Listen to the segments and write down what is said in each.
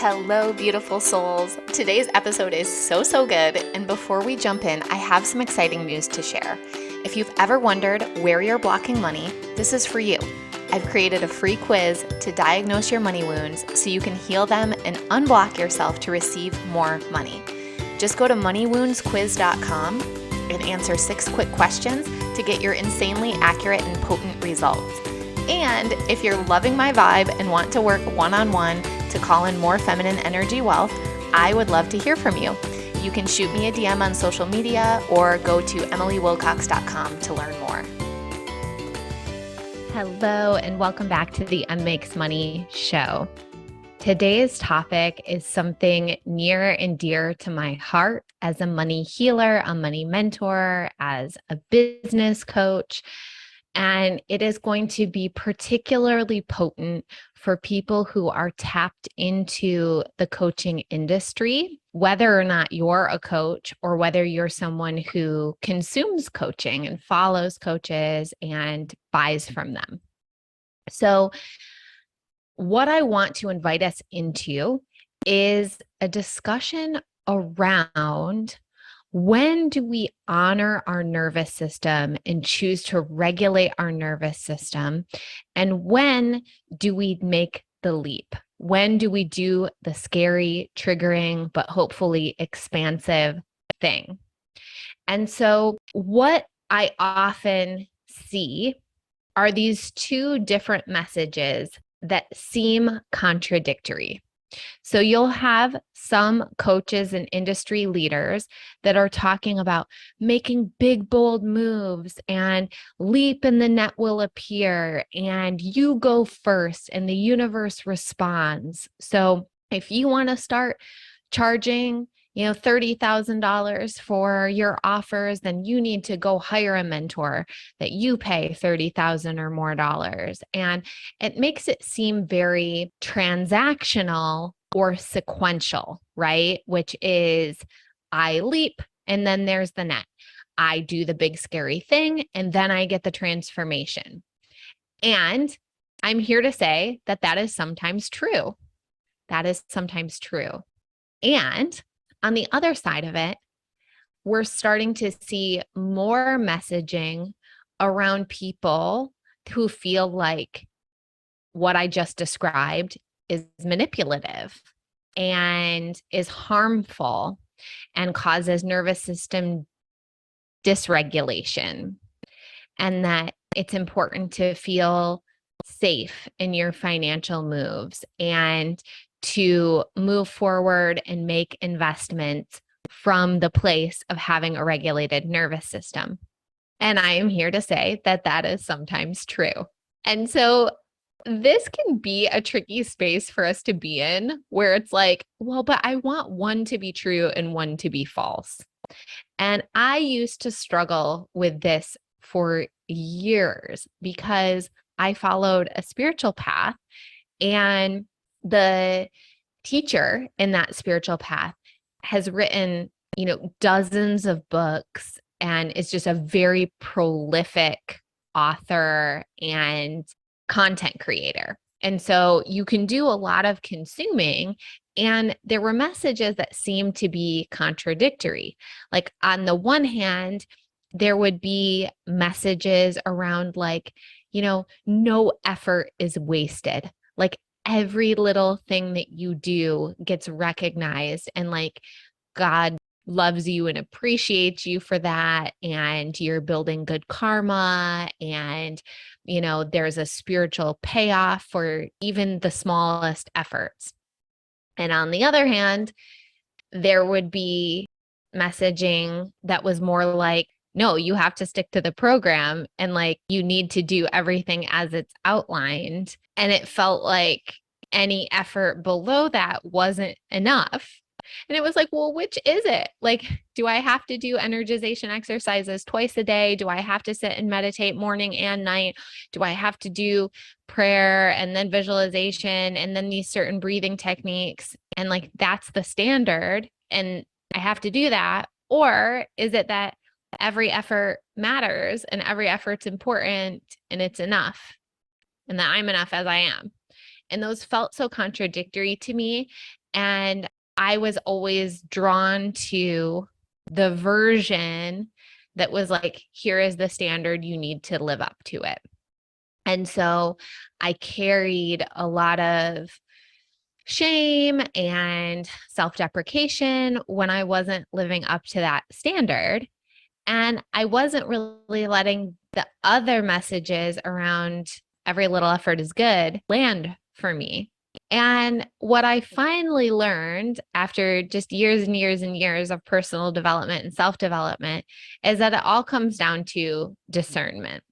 Hello, beautiful souls. Today's episode is so good. And before we jump in, I have some exciting news to share. If you've ever wondered where you're blocking money, this is for you. I've created a free quiz to diagnose your money wounds so you can heal them and unblock yourself to receive more money. Just go to moneywoundsquiz.com and answer 6 quick questions to get your insanely accurate and potent results. And if you're loving my vibe and want to work one-on-one to call in more feminine energy wealth, I would love to hear from you. You can shoot me a DM on social media or go to emilywilcox.com to learn more. Hello, and welcome back to the Unmakes Money show. Today's topic is something near and dear to my heart as a money healer, a money mentor, as a business coach. And it is going to be particularly potent for people who are tapped into the coaching industry, whether or not you're a coach or whether you're someone who consumes coaching and follows coaches and buys from them. So, what I want to invite us into is a discussion around when do we honor our nervous system and choose to regulate our nervous system? And when do we make the leap? When do we do the scary, triggering, but hopefully expansive thing? And so what I often see are these two different messages that seem contradictory. So you'll have some coaches and industry leaders that are talking about making big, bold moves and leap and the net will appear and you go first and the universe responds. So if you want to start charging, $30,000 for your offers, then you need to go hire a mentor that you pay $30,000 or more dollars. And it makes it seem very transactional or sequential, right? Which is I leap and then there's the net. I do the big scary thing and then I get the transformation. And I'm here to say that that is sometimes true. That is sometimes true. And on the other side of it, we're starting to see more messaging around people who feel like what I just described is manipulative and is harmful and causes nervous system dysregulation, and that it's important to feel safe in your financial moves and to move forward and make investments from the place of having a regulated nervous system. And I am here to say that that is sometimes true. And so this can be a tricky space for us to be in where it's like, well, but I want one to be true and one to be false. And I used to struggle with this for years because I followed a spiritual path, and the teacher in that spiritual path has written, dozens of books and is just a very prolific author and content creator. And so you can do a lot of consuming, and there were messages that seemed to be contradictory. Like on the one hand, there would be messages around no effort is wasted. Like every little thing that you do gets recognized, and God loves you and appreciates you for that. And you're building good karma. And, there's a spiritual payoff for even the smallest efforts. And on the other hand, there would be messaging that was more like, no, you have to stick to the program and you need to do everything as it's outlined. And it felt like any effort below that wasn't enough. And it was like, well, which is it? Do I have to do energization exercises twice a day? Do I have to sit and meditate morning and night? Do I have to do prayer and then visualization and then these certain breathing techniques? And that's the standard and I have to do that? Or is it that every effort matters and every effort's important and it's enough and that I'm enough as I am? And those felt so contradictory to me. And I was always drawn to the version that was like, here is the standard, you need to live up to it. And so I carried a lot of shame and self-deprecation when I wasn't living up to that standard. And I wasn't really letting the other messages around every little effort is good land for me. And what I finally learned after just years and years and years of personal development and self-development is that it all comes down to discernment.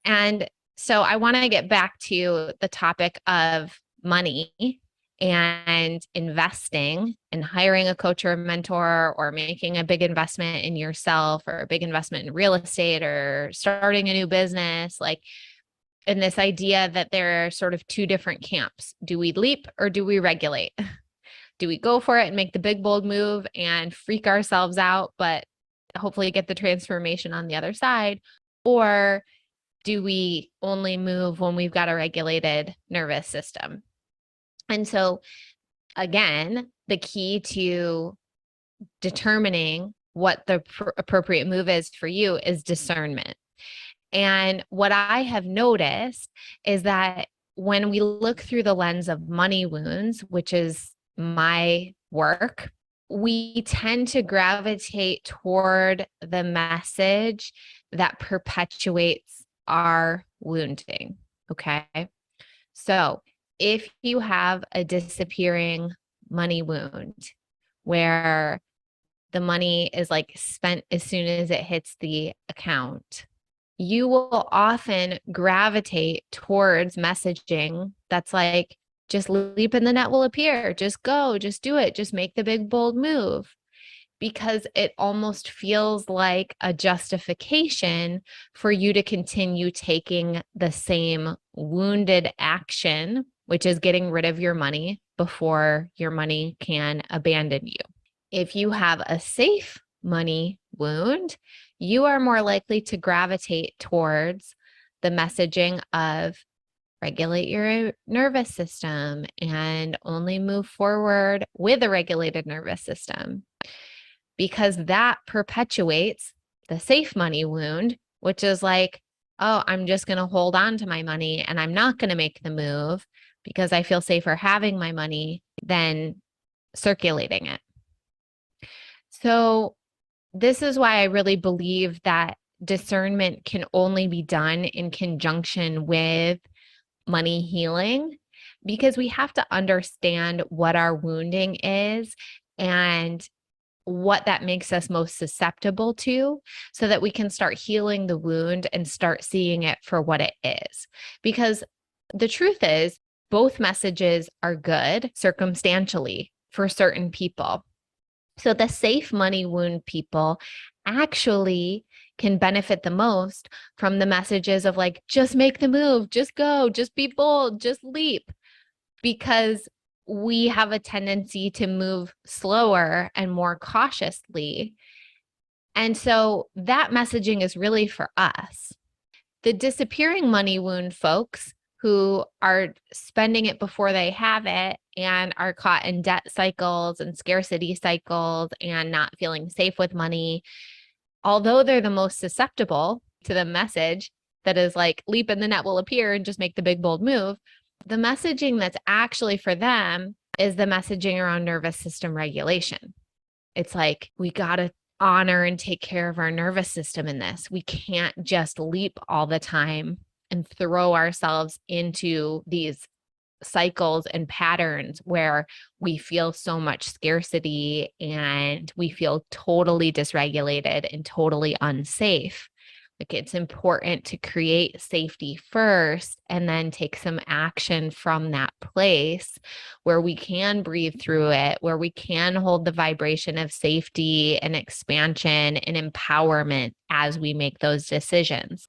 And so I want to get back to the topic of money and investing and hiring a coach or a mentor, or making a big investment in yourself, or a big investment in real estate, or starting a new business. Like, in this idea that there are sort of two different camps. Do we leap or do we regulate? Do we go for it and make the big, bold move and freak ourselves out, but hopefully get the transformation on the other side? Or do we only move when we've got a regulated nervous system? And so, again, the key to determining what the appropriate move is for you is discernment. And what I have noticed is that when we look through the lens of money wounds, which is my work, we tend to gravitate toward the message that perpetuates our wounding. Okay. So if you have a disappearing money wound where the money is like spent as soon as it hits the account, you will often gravitate towards messaging that's like, just leap and the net will appear. Just go, just do it. Just make the big, bold move. Because it almost feels like a justification for you to continue taking the same wounded action, which is getting rid of your money before your money can abandon you. If you have a safe money wound, you are more likely to gravitate towards the messaging of regulate your nervous system and only move forward with a regulated nervous system, because that perpetuates the safe money wound, which is like, oh, I'm just going to hold on to my money and I'm not going to make the move because I feel safer having my money than circulating it. So this is why I really believe that discernment can only be done in conjunction with money healing, because we have to understand what our wounding is and what that makes us most susceptible to, so that we can start healing the wound and start seeing it for what it is. Because the truth is, both messages are good circumstantially for certain people. So the safe money wound people actually can benefit the most from the messages of like, just make the move, just go, just be bold, just leap, because we have a tendency to move slower and more cautiously. And so that messaging is really for us. The disappearing money wound folks who are spending it before they have it and are caught in debt cycles and scarcity cycles and not feeling safe with money, although they're the most susceptible to the message that is like, leap and the net will appear and just make the big, bold move, the messaging that's actually for them is the messaging around nervous system regulation. It's like, we got to honor and take care of our nervous system in this. We can't just leap all the time and throw ourselves into these cycles and patterns where we feel so much scarcity and we feel totally dysregulated and totally unsafe. Like, it's important to create safety first and then take some action from that place where we can breathe through it, where we can hold the vibration of safety and expansion and empowerment as we make those decisions.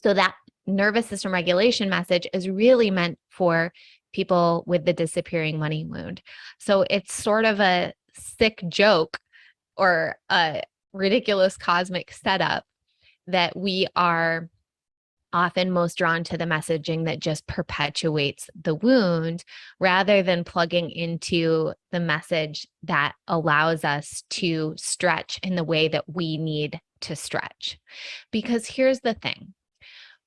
So that nervous system regulation message is really meant for people with the disappearing money wound. So it's sort of a sick joke or a ridiculous cosmic setup that we are often most drawn to the messaging that just perpetuates the wound rather than plugging into the message that allows us to stretch in the way that we need to stretch. Because here's the thing.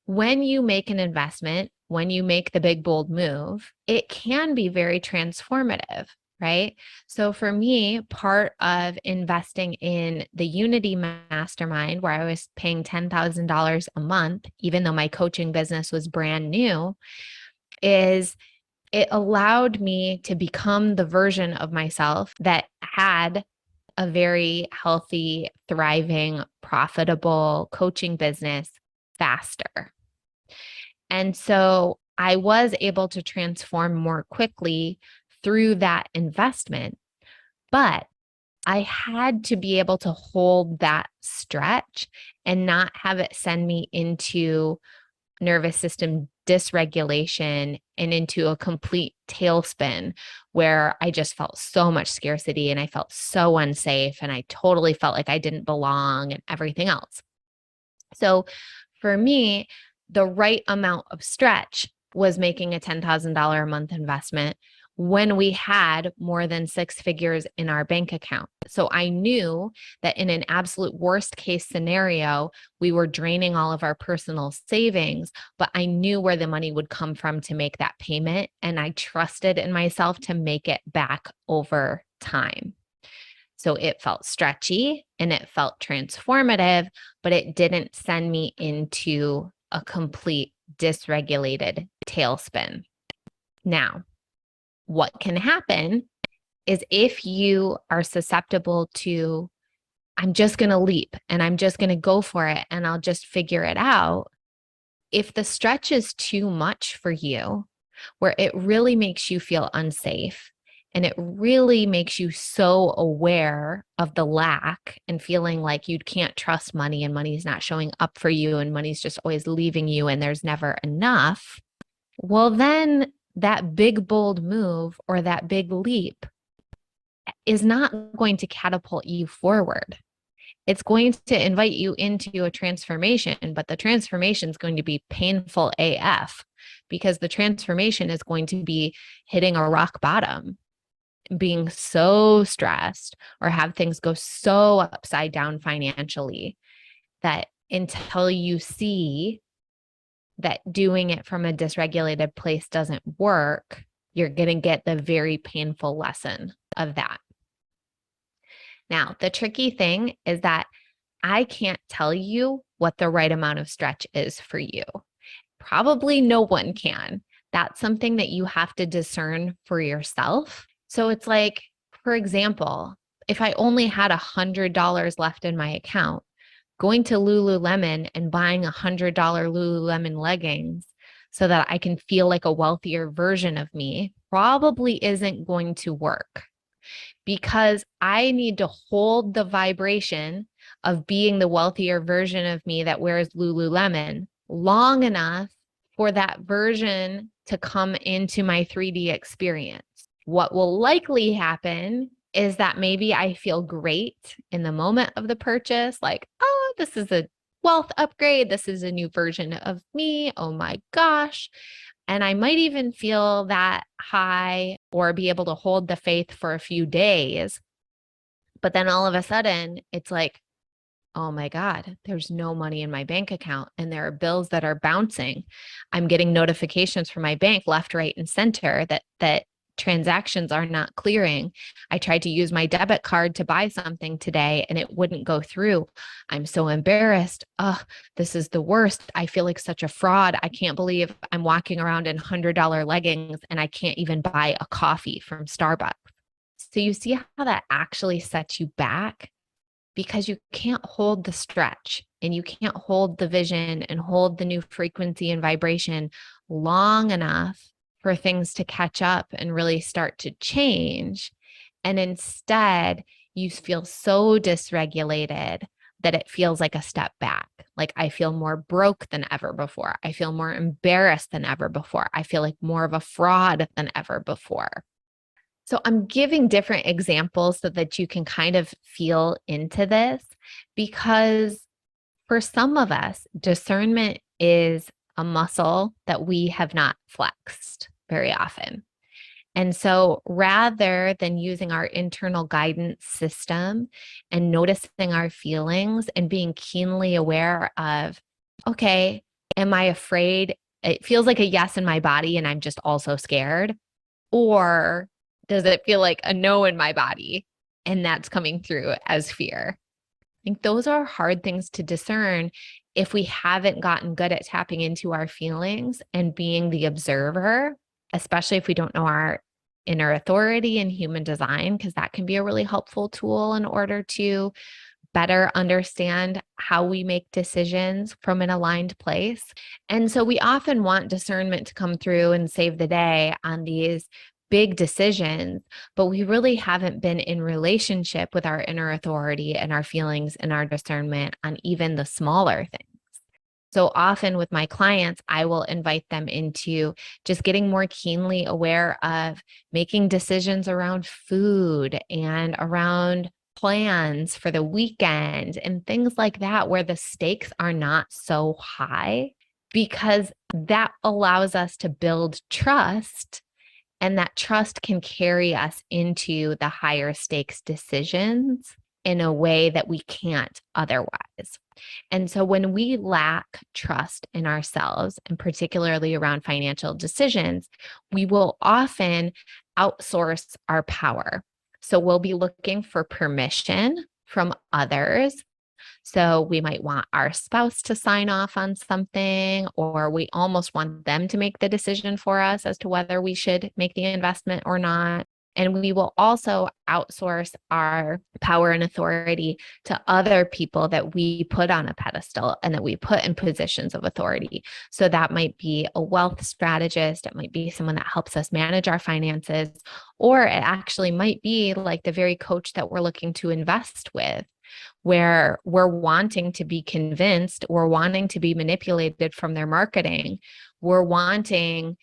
When you make an investment, when you make the big, bold move, it can be very transformative, right? So for me, part of investing in the Unity Mastermind, where I was paying $10,000 a month, even though my coaching business was brand new, is it allowed me to become the version of myself that had a very healthy, thriving, profitable coaching business faster. And so I was able to transform more quickly through that investment, but I had to be able to hold that stretch and not have it send me into nervous system dysregulation and into a complete tailspin where I just felt so much scarcity and I felt so unsafe and I totally felt like I didn't belong and everything else. So for me, the right amount of stretch was making a $10,000 a month investment when we had more than six figures in our bank account. So I knew that in an absolute worst case scenario, we were draining all of our personal savings, but I knew where the money would come from to make that payment. And I trusted in myself to make it back over time. So it felt stretchy and it felt transformative, but it didn't send me into a complete dysregulated tailspin. Now, what can happen is if you are susceptible to, I'm just going to leap and I'm just going to go for it and I'll just figure it out. If the stretch is too much for you, where it really makes you feel unsafe and it really makes you so aware of the lack and feeling like you can't trust money and money's not showing up for you and money's just always leaving you and there's never enough, well, then that big, bold move or that big leap is not going to catapult you forward. It's going to invite you into a transformation, but the transformation is going to be painful AF because the transformation is going to be hitting a rock bottom, being so stressed or have things go so upside down financially that until you see that doing it from a dysregulated place doesn't work, you're going to get the very painful lesson of that. Now, the tricky thing is that I can't tell you what the right amount of stretch is for you. Probably no one can. That's something that you have to discern for yourself. So it's like, for example, if I only had $100 left in my account, going to Lululemon and buying $100 Lululemon leggings so that I can feel like a wealthier version of me probably isn't going to work, because I need to hold the vibration of being the wealthier version of me that wears Lululemon long enough for that version to come into my 3D experience. What will likely happen is that maybe I feel great in the moment of the purchase, like, oh, this is a wealth upgrade. This is a new version of me. Oh my gosh. And I might even feel that high or be able to hold the faith for a few days. But then all of a sudden, it's like, oh my God, there's no money in my bank account and there are bills that are bouncing. I'm getting notifications from my bank left, right, and center that transactions are not clearing. I tried to use my debit card to buy something today and it wouldn't go through. I'm so embarrassed. Oh, this is the worst. I feel like such a fraud. I can't believe I'm walking around in $100 leggings and I can't even buy a coffee from Starbucks. So you see how that actually sets you back, because you can't hold the stretch and you can't hold the vision and hold the new frequency and vibration long enough for things to catch up and really start to change. And instead, you feel so dysregulated that it feels like a step back. Like I feel more broke than ever before. I feel more embarrassed than ever before. I feel like more of a fraud than ever before. So I'm giving different examples so that you can kind of feel into this, because for some of us, discernment is a muscle that we have not flexed very often. And so rather than using our internal guidance system and noticing our feelings and being keenly aware of, okay, am I afraid? It feels like a yes in my body and I'm just also scared. Or does it feel like a no in my body and that's coming through as fear? I think those are hard things to discern if we haven't gotten good at tapping into our feelings and being the observer, especially if we don't know our inner authority and human design, because that can be a really helpful tool in order to better understand how we make decisions from an aligned place. And so we often want discernment to come through and save the day on these big decisions, but we really haven't been in relationship with our inner authority and our feelings and our discernment on even the smaller things. So often with my clients, I will invite them into just getting more keenly aware of making decisions around food and around plans for the weekend and things like that, where the stakes are not so high, because that allows us to build trust. And that trust can carry us into the higher stakes decisions in a way that we can't otherwise. And so when we lack trust in ourselves, and particularly around financial decisions, we will often outsource our power. So we'll be looking for permission from others. So we might want our spouse to sign off on something, or we almost want them to make the decision for us as to whether we should make the investment or not. And we will also outsource our power and authority to other people that we put on a pedestal and that we put in positions of authority. So that might be a wealth strategist. It might be someone that helps us manage our finances, or it actually might be like the very coach that we're looking to invest with, where we're wanting to be convinced, we're wanting to be manipulated from their marketing, we're wanting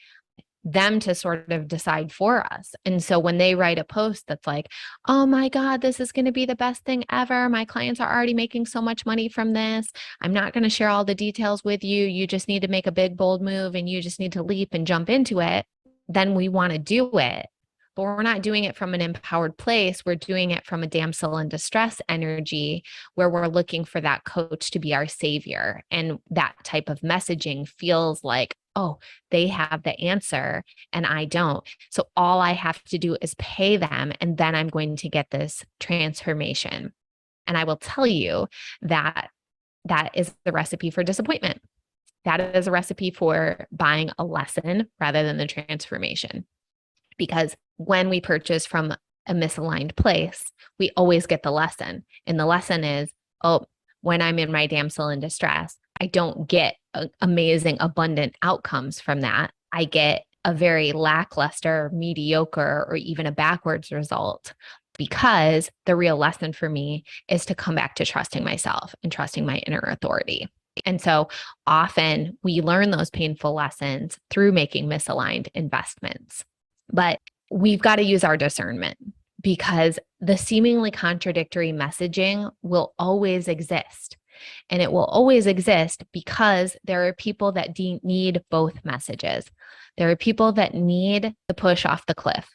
them to sort of decide for us. And so when they write a post that's like, oh my God, this is going to be the best thing ever. My clients are already making so much money from this. I'm not going to share all the details with you. You just need to make a big, bold move and you just need to leap and jump into it. Then we want to do it. But we're not doing it from an empowered place. We're doing it from a damsel in distress energy, where we're looking for that coach to be our savior. And that type of messaging feels like, oh, they have the answer and I don't. So all I have to do is pay them, and then I'm going to get this transformation. And I will tell you that that is the recipe for disappointment. That is a recipe for buying a lesson rather than the transformation. Because when we purchase from a misaligned place, we always get the lesson. And the lesson is, oh, when I'm in my damsel in distress, I don't get amazing, abundant outcomes from that. I get a very lackluster, mediocre, or even a backwards result, because the real lesson for me is to come back to trusting myself and trusting my inner authority. And so often we learn those painful lessons through making misaligned investments. But we've got to use our discernment, because the seemingly contradictory messaging will always exist. And it will always exist because there are people that need both messages. There are people that need the push off the cliff,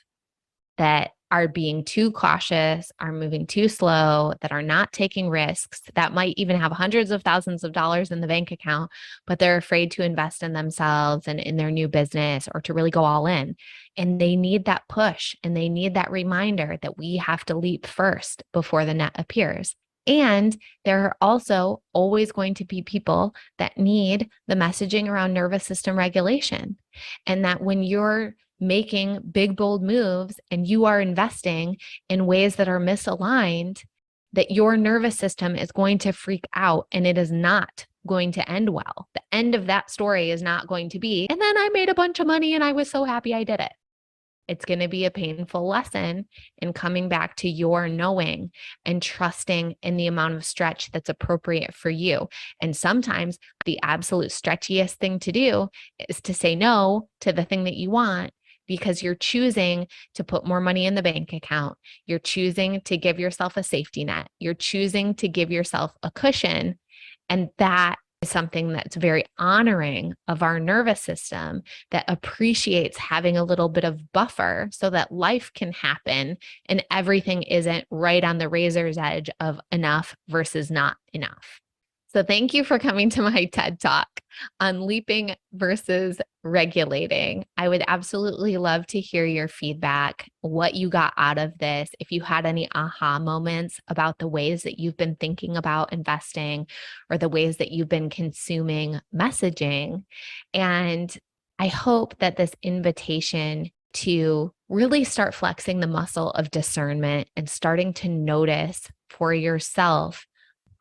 that are being too cautious, are moving too slow, that are not taking risks, that might even have hundreds of thousands of dollars in the bank account, but they're afraid to invest in themselves and in their new business, or to really go all in. And they need that push, and they need that reminder that we have to leap first before the net appears. And there are also always going to be people that need the messaging around nervous system regulation. And that when you're making big, bold moves and you are investing in ways that are misaligned, that your nervous system is going to freak out, and it is not going to end well. The end of that story is not going to be, and then I made a bunch of money and I was so happy I did it. It's going to be a painful lesson in coming back to your knowing and trusting in the amount of stretch that's appropriate for you. And sometimes the absolute stretchiest thing to do is to say no to the thing that you want, because you're choosing to put more money in the bank account. You're choosing to give yourself a safety net. You're choosing to give yourself a cushion. And that something that's very honoring of our nervous system, that appreciates having a little bit of buffer so that life can happen and everything isn't right on the razor's edge of enough versus not enough. So thank you for coming to my TED Talk on leaping versus regulating. I would absolutely love to hear your feedback, what you got out of this, if you had any aha moments about the ways that you've been thinking about investing or the ways that you've been consuming messaging. And I hope that this invitation to really start flexing the muscle of discernment and starting to notice for yourself,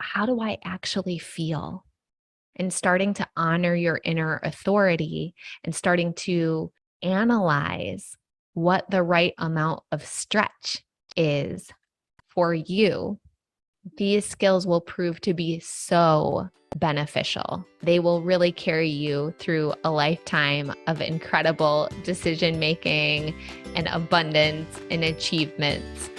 how do I actually feel? And starting to honor your inner authority and starting to analyze what the right amount of stretch is for you. These skills will prove to be so beneficial. They will really carry you through a lifetime of incredible decision making and abundance and achievements.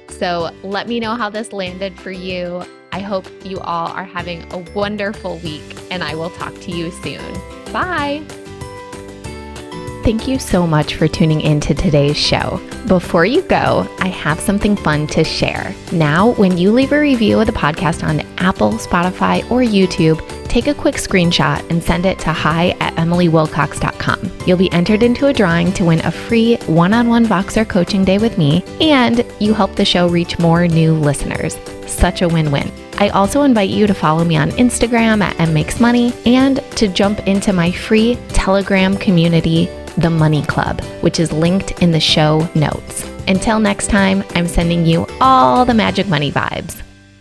So let me know how this landed for you. I hope you all are having a wonderful week, and I will talk to you soon. Bye. Thank you so much for tuning into today's show. Before you go, I have something fun to share. Now, when you leave a review of the podcast on Apple, Spotify, or YouTube, take a quick screenshot and send it to hi@emilywilcox.com. You'll be entered into a drawing to win a free one-on-one Voxer coaching day with me, and you help the show reach more new listeners. Such a win-win. I also invite you to follow me on Instagram @mmakesmoney and to jump into my free Telegram community, The Money Club, which is linked in the show notes. Until next time, I'm sending you all the magic money vibes.